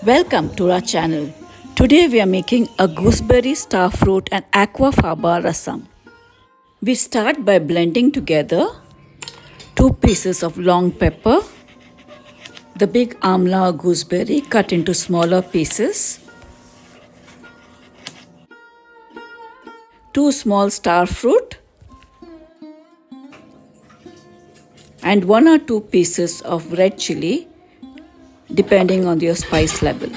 Welcome to our channel. Today we are making a gooseberry, star fruit and aquafaba rasam. We start by blending together 2 pieces of long pepper, the big amla gooseberry cut into smaller pieces, 2 small star fruit and 1 or 2 pieces of red chilli depending on your spice level.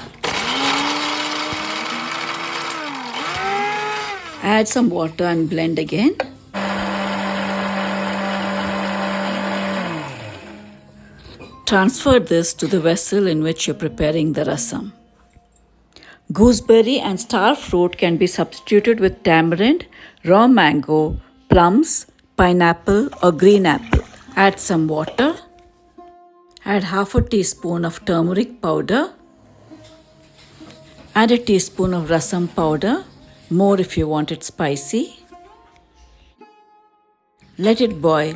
Add some water and blend again. Transfer this to the vessel in which you're preparing the rasam. Gooseberry and star fruit can be substituted with tamarind, raw mango, plums, pineapple or green apple. Add some water. Add half a teaspoon of turmeric powder. Add a teaspoon of rasam powder, more if you want it spicy. Let it boil.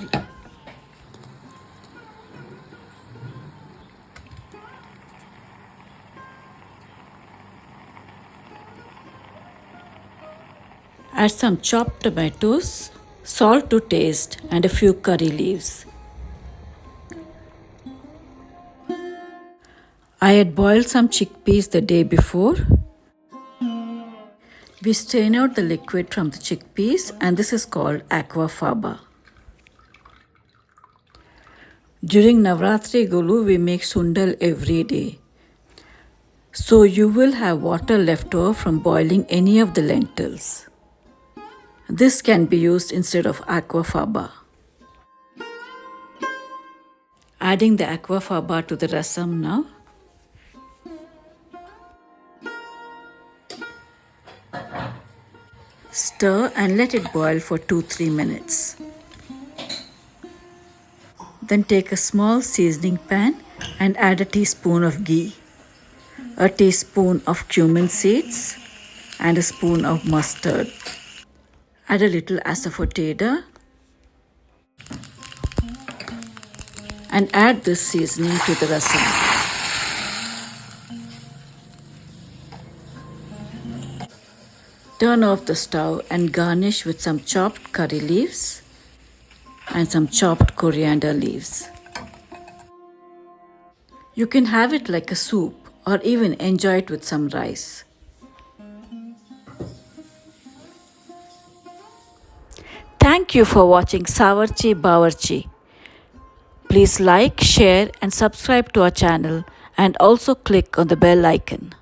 Add some chopped tomatoes, salt to taste and a few curry leaves. I had boiled some chickpeas the day before. We strain out the liquid from the chickpeas and this is called aquafaba. During Navratri Gulu, we make sundal every day. So you will have water left over from boiling any of the lentils. This can be used instead of aquafaba. Adding the aquafaba to the rasam now. Stir and let it boil for 2-3 minutes. Then take a small seasoning pan and add a teaspoon of ghee, a teaspoon of cumin seeds and a spoon of mustard. Add a little asafoetida and add this seasoning to the rasam. Turn off the stove and garnish with some chopped curry leaves and some chopped coriander leaves. You can have it like a soup or even enjoy it with some rice. Thank you for watching Savarchi Bawarchi. Please like, share and subscribe to our channel and also click on the bell icon.